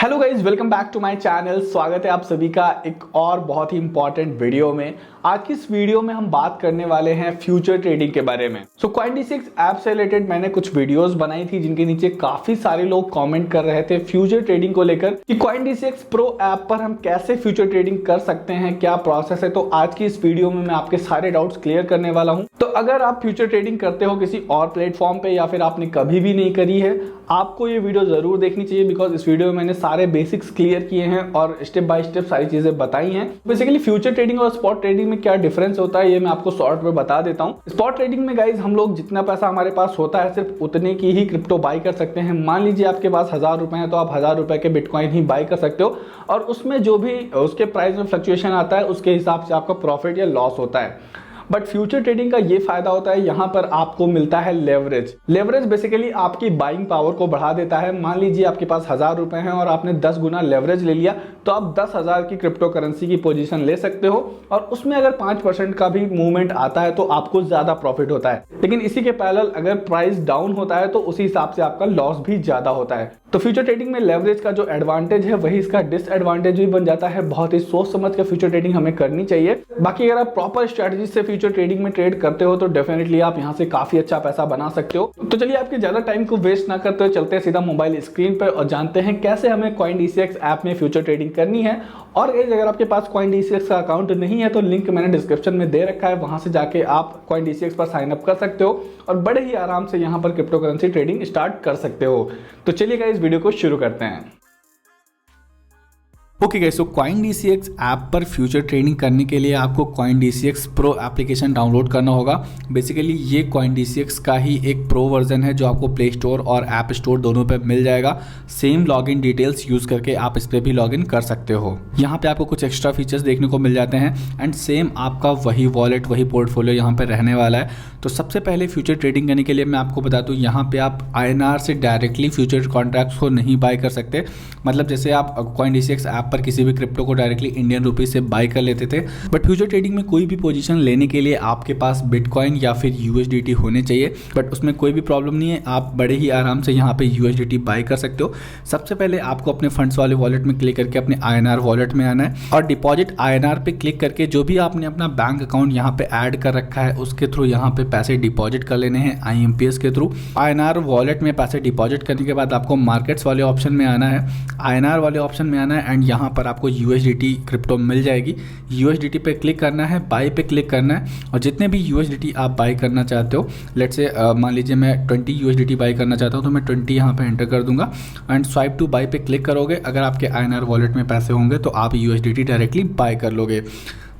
Hello guys, welcome back to my channel. स्वागत है आप सभी का एक और बहुत ही इंपॉर्टेंट वीडियो में। आज की इस वीडियो में हम बात करने वाले हैं फ्यूचर ट्रेडिंग के बारे में। CoinDCX ऐप से रिलेटेड मैंने कुछ वीडियोस बनाई थी जिनके नीचे काफी सारे लोग कमेंट कर रहे थे फ्यूचर ट्रेडिंग को लेकर कि CoinDCX Pro ऐप पर हम कैसे फ्यूचर ट्रेडिंग कर सकते हैं, क्या प्रोसेस है। तो आज की इस वीडियो में मैं आपके सारे डाउट्स क्लियर करने वाला हूँ। तो अगर आप फ्यूचर ट्रेडिंग करते हो किसी और प्लेटफॉर्म पे या फिर आपने कभी भी नहीं करी है, आपको ये वीडियो जरूर देखनी चाहिए, बिकॉज इस वीडियो में मैंने सारे बेसिक्स क्लियर किए हैं और स्टेप बाय स्टेप सारी चीजें बताई हैं। बेसिकली फ्यूचर ट्रेडिंग और स्पॉट ट्रेडिंग में क्या डिफरेंस होता है ये मैं आपको शॉर्ट में बता देता हूँ। स्पॉट ट्रेडिंग में गाइज हम लोग जितना पैसा हमारे पास होता है सिर्फ उतने की ही क्रिप्टो बाई कर सकते हैं। मान लीजिए आपके पास 1000 रुपए है तो आप 1000 रुपए के बिटकॉइन ही बाई कर सकते हो और उसमें जो भी उसके प्राइस में फ्लक्चुएशन आता है उसके हिसाब से आपका प्रॉफिट या लॉस होता है। बट फ्यूचर ट्रेडिंग का ये फायदा होता है, यहाँ पर आपको मिलता है लेवरेज। लेवरेज बेसिकली आपकी बाइंग पावर को बढ़ा देता है। मान लीजिए आपके पास 1000 रुपए हैं और आपने 10 गुना लेवरेज ले लिया तो आप 10,000 की क्रिप्टो करेंसी की पोजीशन ले सकते हो और उसमें अगर 5% का भी मूवमेंट आता है तो आपको ज्यादा प्रॉफिट होता है। लेकिन इसी के पैरेलल अगर प्राइस डाउन होता है तो उसी हिसाब से आपका लॉस भी ज्यादा होता है। तो फ्यूचर ट्रेडिंग में लेवरेज का जो एडवांटेज है वही इसका डिसएडवांटेज भी बन जाता है। बहुत ही सोच समझ के फ्यूचर ट्रेडिंग हमें करनी चाहिए। बाकी अगर आप प्रॉपर स्ट्रेटजी से फ्यूचर ट्रेडिंग में ट्रेड करते हो तो डेफिनेटली आप यहां से काफी अच्छा पैसा बना सकते हो। तो चलिए आपके ज्यादा टाइम को वेस्ट ना करते हुए चलते हैं सीधा मोबाइल स्क्रीन पर और जानते हैं कैसे हमें CoinDCX ऐप में फ्यूचर ट्रेडिंग करनी है। और अगर आपके पास CoinDCX का अकाउंट नहीं है तो लिंक मैंने डिस्क्रिप्शन में दे रखा है, वहां से जाके आप CoinDCX पर साइन अप कर सकते हो और बड़े ही आराम से यहां पर क्रिप्टो करेंसी ट्रेडिंग स्टार्ट कर सकते हो। तो चलिए इस वीडियो को शुरू करते हैं। ओके गाइस, सो CoinDCX ऐप पर फ्यूचर ट्रेडिंग करने के लिए आपको CoinDCX Pro एप्लीकेशन डाउनलोड करना होगा। बेसिकली ये CoinDCX का ही एक प्रो वर्जन है जो आपको प्ले स्टोर और ऐप स्टोर दोनों पे मिल जाएगा। सेम लॉगिन डिटेल्स यूज़ करके आप इस पर भी लॉगिन कर सकते हो। यहाँ पे आपको कुछ एक्स्ट्रा फीचर्स देखने को मिल जाते हैं एंड सेम आपका वही वॉलेट वही पोर्टफोलियो यहाँ पर रहने वाला है। तो सबसे पहले फ्यूचर ट्रेडिंग करने के लिए मैं आपको बता दूँ, यहाँ पे आप INR से डायरेक्टली फ्यूचर कॉन्ट्रैक्ट्स को नहीं बाय कर सकते। मतलब जैसे आप CoinDCX ऐप पर किसी भी क्रिप्टो को डायरेक्टली इंडियन रुपीज से बाय कर लेते थे, बट फ्यूचर ट्रेडिंग में कोई भी पोजीशन लेने के लिए आपके पास बिटकॉइन या फिर USDT होने चाहिए। बट उसमें कोई भी प्रॉब्लम नहीं है, आप बड़े ही आराम से यहाँ पे USDT बाय कर सकते हो। सबसे पहले आपको अपने फंड्स वाले वॉलेट में क्लिक करके अपने INR वॉलेट में आना है और डिपॉजिट INR पे क्लिक करके जो भी आपने अपना बैंक अकाउंट यहाँ पे ऐड कर रखा है उसके थ्रू यहाँ पे पैसे डिपॉजिट कर लेने हैं IMPS के थ्रू। INR वॉलेट में पैसे डिपॉजिट करने के बाद आपको मार्केट्स वाले ऑप्शन में आना है, INR वाले ऑप्शन में आना है एंड यहाँ पर आपको USDT क्रिप्टो मिल जाएगी। USDT पे क्लिक करना है, बाय पे क्लिक करना है और जितने भी USDT आप बाय करना चाहते हो, लेट्स से मान लीजिए मैं 20 USDT बाय करना चाहता हूँ तो मैं 20 यहाँ पे एंटर कर दूंगा एंड स्वाइप टू बाय पे क्लिक करोगे। अगर आपके INR वॉलेट में पैसे होंगे तो आप USDT डायरेक्टली बाय कर लोगे।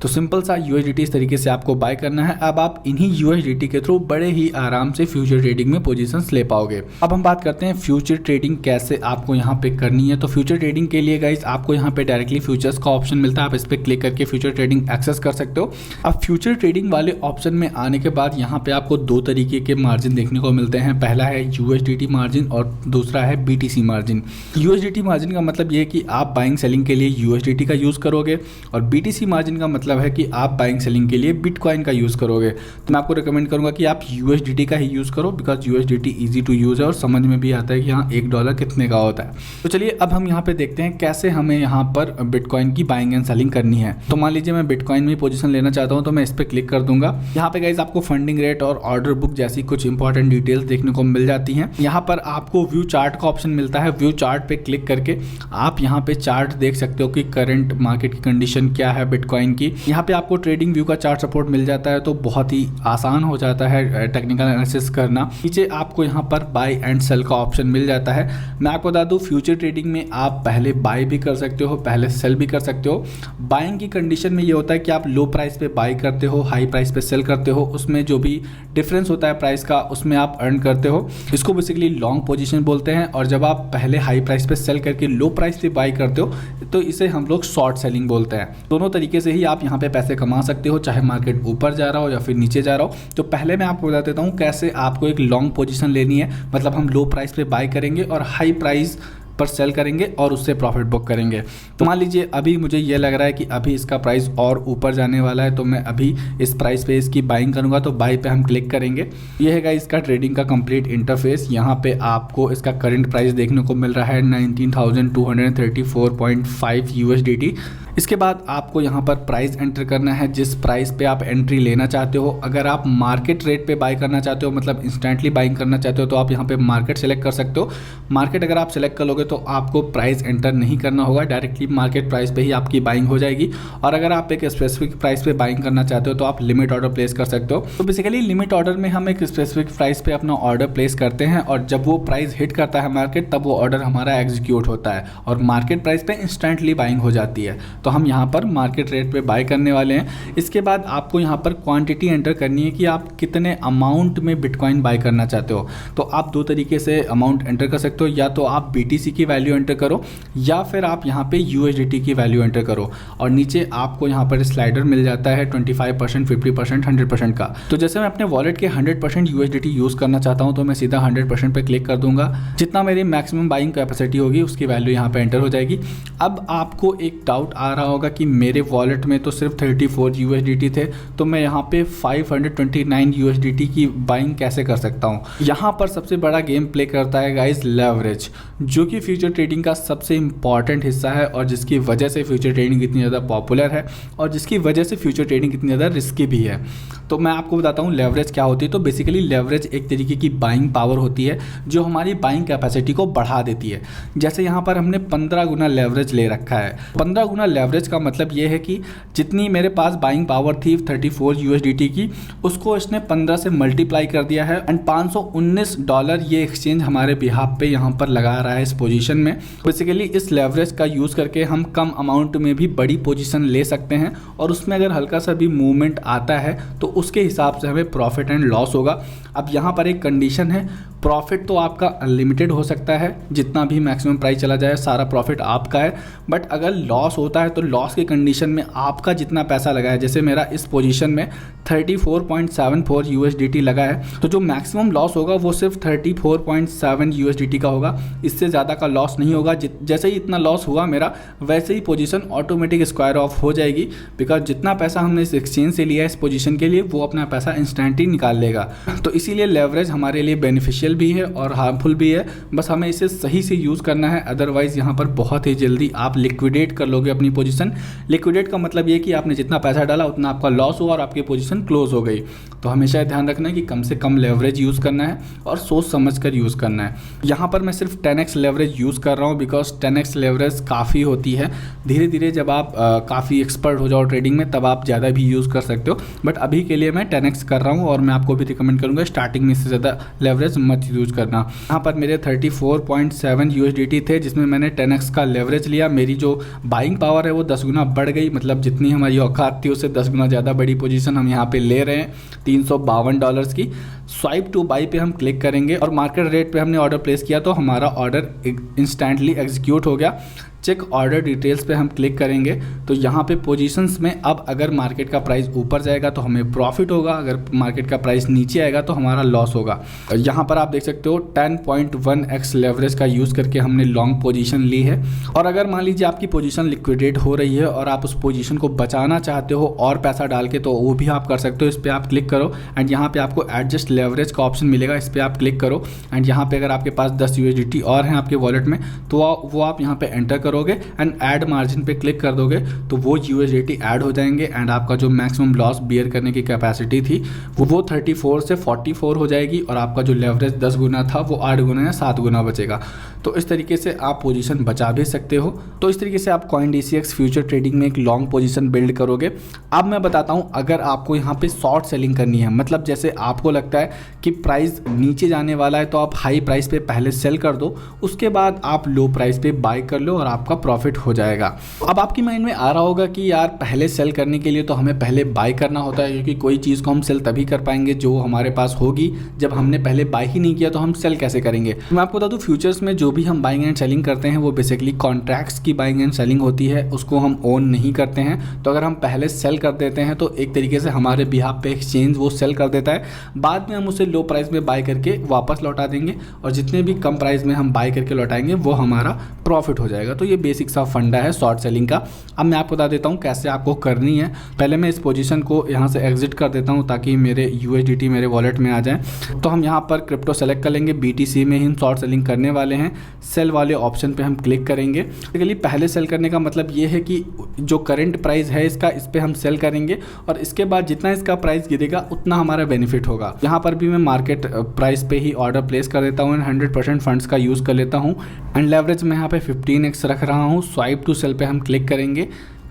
तो सिंपल सा USDT इस तरीके से आपको बाय करना है। अब आप इन्हीं USDT के थ्रू बड़े ही आराम से फ्यूचर ट्रेडिंग में पोजीशंस ले पाओगे। अब हम बात करते हैं फ्यूचर ट्रेडिंग कैसे आपको यहाँ पे करनी है। तो फ्यूचर ट्रेडिंग के लिए गाइस आपको यहाँ पे डायरेक्टली फ्यूचर्स का ऑप्शन मिलता है, आप इस पर क्लिक करके फ्यूचर ट्रेडिंग एक्सेस कर सकते हो। अब फ्यूचर ट्रेडिंग वाले ऑप्शन में आने के बाद यहाँ पे आपको दो तरीके के मार्जिन देखने को मिलते हैं। पहला है USDT मार्जिन और दूसरा है BTC मार्जिन। USDT मार्जिन का मतलब ये है कि आप बाइंग सेलिंग के लिए USDT का यूज़ करोगे और BTC मार्जिन का मतलब है कि आप बाइंग सेलिंग के लिए बिटकॉइन का यूज़ करोगे। तो मैं आपको रिकमेंड करूंगा कि आप USDT का ही यूज़ करो, because USDT easy to use है और समझ में भी आता है कि यहाँ $1 कितने का होता है। तो चलिए अब हम यहाँ पे देखते हैं कैसे हमें यहाँ पर बिटकॉइन की बाइंग एंड सेलिंग करनी है। तो मान लीजिए मैं बिटकॉइन में पोजीशन लेना चाहता हूँ तो मैं इस पर क्लिक कर दूंगा। यहाँ पे गाइज आपको फंडिंग रेट और ऑर्डर बुक जैसी कुछ इंपॉर्टेंट डिटेल्स देखने को मिल जाती हैं। यहाँ पर आपको व्यू चार्ट का ऑप्शन मिलता है। व्यू चार्ट पे क्लिक करके आप यहाँ पे चार्ट देख सकते हो कि करंट मार्केट की कंडीशन क्या है बिटकॉइन की। यहाँ पे आपको ट्रेडिंग व्यू का चार्ट सपोर्ट मिल जाता है तो बहुत ही आसान हो जाता है टेक्निकल एनालिसिस करना। नीचे आपको यहाँ पर बाय एंड सेल का ऑप्शन मिल जाता है। मैं आपको बता दूं फ्यूचर ट्रेडिंग में आप पहले बाय भी कर सकते हो, पहले सेल भी कर सकते हो। बाइंग की कंडीशन में ये होता है कि आप लो प्राइस पे बाय करते हो, हाई प्राइस पे सेल करते हो, उसमें जो भी डिफरेंस होता है प्राइस का उसमें आप अर्न करते हो। इसको बेसिकली लॉन्ग पोजीशन बोलते हैं। और जब आप पहले हाई प्राइस पे सेल करके लो प्राइस पे बाय करते हो तो इसे हम लोग शॉर्ट सेलिंग बोलते हैं। दोनों तरीके से ही आप यहाँ पे पैसे कमा सकते हो, चाहे मार्केट ऊपर जा रहा हो या फिर नीचे जा रहा हो। तो पहले मैं आपको बता देता हूँ कैसे आपको एक लॉन्ग पोजीशन लेनी है। मतलब हम लो प्राइस पे बाय करेंगे और हाई प्राइस पर सेल करेंगे और उससे प्रॉफिट बुक करेंगे। तो मान लीजिए अभी मुझे ये लग रहा है कि अभी इसका प्राइस और ऊपर जाने वाला है, तो मैं अभी इस प्राइस पे इसकी बाइंग करूँगा। तो बाई पे हम क्लिक करेंगे। ये है इसका ट्रेडिंग का कंप्लीट इंटरफेस। यहाँ पे आपको इसका करंट प्राइस देखने को मिल रहा है 19,234.5 USDT। इसके बाद आपको यहाँ पर प्राइस एंटर करना है, जिस प्राइस पे आप एंट्री लेना चाहते हो। अगर आप मार्केट रेट पे बाई करना चाहते हो, मतलब इंस्टेंटली बाइंग करना चाहते हो, तो आप यहाँ पे मार्केट सेलेक्ट कर सकते हो। मार्केट अगर आप सेलेक्ट कर लोगे तो आपको प्राइस एंटर नहीं करना होगा, डायरेक्टली मार्केट प्राइस पे ही आपकी बाइंग हो जाएगी। और अगर आप एक स्पेसिफिक प्राइस पे बाइंग करना चाहते हो तो आप लिमिट ऑर्डर प्लेस कर सकते हो। तो बेसिकली लिमिट ऑर्डर में हम एक स्पेसिफिक प्राइस पे अपना ऑर्डर प्लेस करते हैं, और जब वो प्राइस हिट करता है मार्केट, तब वो ऑर्डर हमारा एग्जीक्यूट होता है और मार्केट प्राइस पे इंस्टेंटली बाइंग हो जाती है। तो हम यहाँ पर मार्केट रेट पे बाय करने वाले हैं। इसके बाद आपको यहाँ पर क्वांटिटी एंटर करनी है कि आप कितने अमाउंट में बिटकॉइन बाय करना चाहते हो। तो आप दो तरीके से अमाउंट एंटर कर सकते हो, या तो आप BTC की वैल्यू एंटर करो, या फिर आप यहाँ पे USDT की वैल्यू एंटर करो। और नीचे आपको यहाँ पर स्लाइडर मिल जाता है 25%, 50%, 100% का। तो जैसे मैं अपने वॉलेट के 100% USDT यूज़ करना चाहता हूँ, तो मैं सीधा 100% पे क्लिक कर दूंगा। जितना मेरी मैक्सिमम बाइंग कैपेसिटी होगी उसकी वैल्यू यहाँ पे एंटर हो जाएगी। अब आपको एक डाउट आ रहा होगा कि मेरे वॉलेट में तो सिर्फ 34 USDT थे, तो मैं यहाँ पे 529 USDT की बाइंग कैसे कर सकता हूँ। यहाँ पर सबसे बड़ा गेम प्ले करता है गाइस लेवरेज, जो कि फ्यूचर ट्रेडिंग का सबसे इंपॉर्टेंट हिस्सा है, और जिसकी वजह से फ्यूचर ट्रेडिंग इतनी ज़्यादा पॉपुलर है, और जिसकी वजह से फ्यूचर ट्रेडिंग इतनी ज़्यादा रिस्की भी है। तो मैं आपको बताता हूँ लेवरेज क्या होती है। तो बेसिकली लेवरेज एक तरीके की बाइंग पावर होती है जो हमारी बाइंग कैपेसिटी को बढ़ा देती है। जैसे यहाँ पर हमने 15 गुना लेवरेज ले रखा है। 15 गुना लेवरेज का मतलब ये है कि जितनी मेरे पास बाइंग पावर थी 34 USDT की, उसको इसने 15 से मल्टीप्लाई कर दिया है, एंड $519 ये एक्सचेंज हमारे बिहाफ पे यहाँ पर लगा रहा है इस पोजीशन में। बेसिकली इस लेवरेज का यूज़ करके हम कम अमाउंट में भी बड़ी पोजीशन ले सकते हैं, और उसमें अगर हल्का सा भी मूवमेंट आता है तो उसके हिसाब से हमें प्रॉफिट एंड लॉस होगा। अब यहाँ पर एक कंडीशन है, प्रॉफिट तो आपका अनलिमिटेड हो सकता है, जितना भी मैक्सिमम प्राइस चला जाए सारा प्रॉफिट आपका है। बट अगर लॉस होता है तो लॉस की कंडीशन में आपका जितना पैसा लगा है, जैसे मेरा इस पोजीशन में 34.74 USDT लगा है, तो जो मैक्सिमम लॉस होगा वो सिर्फ 34.7 USDT का होगा, इससे ज़्यादा का लॉस नहीं होगा। जैसे ही इतना लॉस हुआ मेरा, वैसे ही पोजीशन ऑटोमेटिक स्क्वायर ऑफ हो जाएगी, बिकॉज जितना पैसा हमने इस एक्सचेंज से लिया है इस पोजीशन के लिए, वो अपना पैसा इंस्टेंट ही निकाल लेगा। तो इसीलिए लेवरेज हमारे लिए बेनिफिशियल भी है और हार्मफुल भी है, बस हमें इसे सही से यूज़ करना है। अदरवाइज़ यहाँ पर बहुत ही जल्दी आप लिक्विडेट कर लोगे अपनी पोजीशन। लिक्विडेट का मतलब ये कि आपने जितना पैसा डाला उतना आपका लॉस हुआ और आपकी पोजीशन क्लोज हो गई। तो हमेशा ध्यान रखना है कि कम से कम लेवरेज यूज़ करना है और सोच समझ कर यूज़ करना है। यहाँ पर मैं सिर्फ 10x लेवरेज यूज़ कर रहा हूँ, बिकॉज 10x लेवरेज काफ़ी होती है। धीरे धीरे जब आप काफ़ी एक्सपर्ट हो जाओ ट्रेडिंग में, तब आप ज़्यादा भी यूज़ कर सकते हो, बट अभी के लिए मैं 10x कर रहा हूँ, और मैं आपको भी रिकमेंड करूँगा स्टार्टिंग में इससे ज़्यादा लेवरेज मत यूज़ करना। यहाँ पर मेरे 34.7 USDT थे, जिसमें मैंने 10x का लेवरेज लिया। मेरी जो बाइंग पावर है वो 10 गुना बढ़ गई, मतलब जितनी हमारी औकात थी उससे 10 गुना ज़्यादा बड़ी पोजीशन हम यहाँ पे ले रहे हैं $352 की। स्वाइप टू बाई पे हम क्लिक करेंगे और मार्केट रेट पे हमने ऑर्डर प्लेस किया, तो हमारा ऑर्डर इंस्टेंटली एग्जीक्यूट हो गया। चेक ऑर्डर डिटेल्स पे हम क्लिक करेंगे, तो यहाँ पे पोजीशंस में अब अगर मार्केट का प्राइस ऊपर जाएगा तो हमें प्रॉफिट होगा, अगर मार्केट का प्राइस नीचे आएगा तो हमारा लॉस होगा। यहाँ पर आप देख सकते हो 10.1x लेवरेज का यूज़ करके हमने लॉन्ग पोजीशन ली है। और अगर मान लीजिए आपकी पोजीशन लिक्विडेट हो रही है और आप उस पोजीशन को बचाना चाहते हो और पैसा डाल के, तो वो भी आप कर सकते हो। इस पर आप क्लिक करो एंड यहाँ पे आपको एडजस्ट लेवरेज का ऑप्शन मिलेगा, इस पर आप क्लिक करो एंड यहाँ पे अगर आपके पास 10 USDT और हैं आपके वॉलेट में, तो वो आप यहाँ पे एंटर करोगे एंड ऐड मार्जिन पे क्लिक कर दोगे, तो वो USDT ऐड हो जाएंगे एंड आपका जो मैक्सिमम लॉस बियर करने की कैपेसिटी थी वो 34 से 44 हो जाएगी, और आपका जो लेवरेज 10 गुना था वो 8 गुना या 7 गुना बचेगा। तो इस तरीके से आप पोजीशन बचा भी सकते हो। तो इस तरीके से आप CoinDCX फ्यूचर ट्रेडिंग में एक लॉन्ग पोजीशन बिल्ड करोगे। अब मैं बताता हूँ, अगर आपको यहाँ पे शॉर्ट सेलिंग करनी है, मतलब जैसे आपको लगता है कि प्राइस नीचे जाने वाला है, तो आप हाई प्राइस पे पहले सेल कर दो, उसके बाद आप लो प्राइस पे बाय कर लो और आपका प्रॉफिट हो जाएगा। अब आपके माइंड में आ रहा होगा कि यार पहले सेल करने के लिए तो हमें पहले बाय करना होता है, क्योंकि कोई चीज़ को हम सेल तभी कर पाएंगे जो हमारे पास होगी, जब हमने पहले बाय ही नहीं किया तो हम सेल कैसे करेंगे। मैं आपको बता दूं, फ्यूचर्स में जो भी हम बाइंग एंड सेलिंग करते हैं वो बेसिकली कॉन्ट्रैक्ट्स की बाइंग एंड सेलिंग होती है, उसको हम ओन नहीं करते हैं। तो अगर हम पहले सेल कर देते हैं तो एक तरीके से हमारे बिहाफ पे एक्सचेंज वो सेल कर देता है, बाद में हम उसे लो प्राइस में बाय करके वापस लौटा देंगे और जितने भी कम प्राइस में हम बाय करके लौटाएंगे वो हमारा प्रॉफिट हो जाएगा। तो ये बेसिक सा फंडा है शॉर्ट सेलिंग का। अब मैं आपको बता देता हूँ कैसे आपको करनी है। पहले मैं इस पोजीशन को यहाँ से एग्जिट कर देता हूँ ताकि मेरे USDT मेरे वॉलेट में आ जाए। तो हम यहाँ पर क्रिप्टो सेलेक्ट कर लेंगे, BTC में ही हम शॉर्ट सेलिंग करने वाले हैं। सेल वाले ऑप्शन पे हम क्लिक करेंगे। बेसिकली पहले सेल करने का मतलब ये है कि जो करंट प्राइस है इसका, इस पर हम सेल करेंगे और इसके बाद जितना इसका प्राइस गिरेगा उतना हमारा बेनिफिट होगा। यहाँ पर भी मैं मार्केट प्राइस पे ही ऑर्डर प्लेस कर देता हूँ, 100% फंड्स का यूज़ कर लेता हूँ एंड लेवरेज मैं यहाँ पे 15x रख रहा हूँ। स्वाइप टू सेल पे हम क्लिक करेंगे,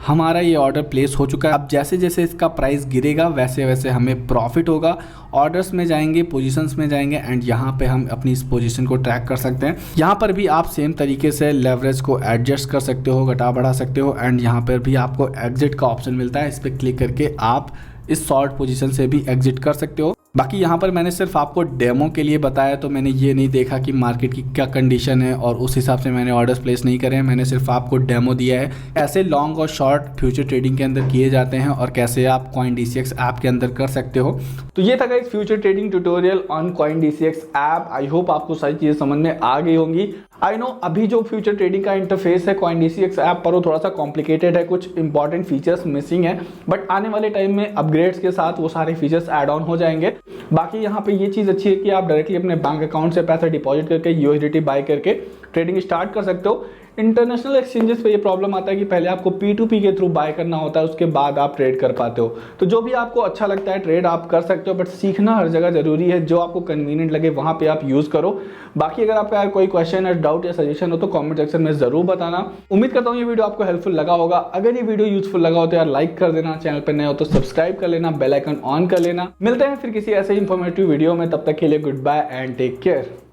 हमारा ये ऑर्डर प्लेस हो चुका है। अब जैसे जैसे इसका प्राइस गिरेगा वैसे वैसे हमें प्रॉफिट होगा। ऑर्डर्स में जाएंगे, पोजीशंस में जाएंगे एंड यहाँ पे हम अपनी इस पोजीशन को ट्रैक कर सकते हैं। यहाँ पर भी आप सेम तरीके से लेवरेज को एडजस्ट कर सकते हो, घटा बढ़ा सकते हो एंड यहाँ पर भी आपको एग्जिट का ऑप्शन मिलता है। इस पर क्लिक करके आप इस शॉर्ट पोजीशन से भी एग्जिट कर सकते हो। बाकी यहाँ पर मैंने सिर्फ आपको डेमो के लिए बताया, तो मैंने ये नहीं देखा कि मार्केट की क्या कंडीशन है और उस हिसाब से मैंने ऑर्डर्स प्लेस नहीं करे हैं। मैंने सिर्फ आपको डेमो दिया है ऐसे लॉन्ग और शॉर्ट फ्यूचर ट्रेडिंग के अंदर किए जाते हैं और कैसे आप CoinDCX ऐप के अंदर कर सकते हो। तो ये था guys future trading tutorial on CoinDCX app. I hope आपको सारी चीज़ें समझ में आ गई होंगी। आई नो अभी जो फ्यूचर ट्रेडिंग का इंटरफेस है CoinDCX ऐप पर वो थोड़ा सा कॉम्प्लिकेटेड है, कुछ इंपॉर्टेंट फीचर्स मिसिंग है, बट आने वाले टाइम में अपग्रेड्स के साथ वो सारे फीचर्स ऐड ऑन हो जाएंगे। बाकी यहाँ पे ये चीज़ अच्छी है कि आप डायरेक्टली अपने बैंक अकाउंट से पैसा डिपॉजिट करके USDT बाय करके ट्रेडिंग स्टार्ट कर सकते हो। इंटरनेशनल एक्सचेंजेस पे ये प्रॉब्लम आता है कि पहले आपको P2P के थ्रू बाय करना होता है, उसके बाद आप ट्रेड कर पाते हो। तो जो भी आपको अच्छा लगता है ट्रेड आप कर सकते हो, बट सीखना हर जगह जरूरी है। जो आपको कन्वीनियंट लगे वहाँ पे आप यूज़ करो। बाकी अगर आपका कोई क्वेश्चन या डाउट या सजेशन हो तो कॉमेंट सेक्शन में ज़रूर बताना। उम्मीद करता हूँ ये वीडियो आपको हेल्पफुल लगा होगा। अगर ये वीडियो यूजफुल लगा हो तो यार लाइक कर देना, चैनल पर नए हो तो सब्सक्राइब कर लेना, बेल आइकन ऑन कर लेना। मिलते हैं फिर किसी ऐसे इंफॉर्मेटिव वीडियो में, तब तक के लिए goodbye and take care.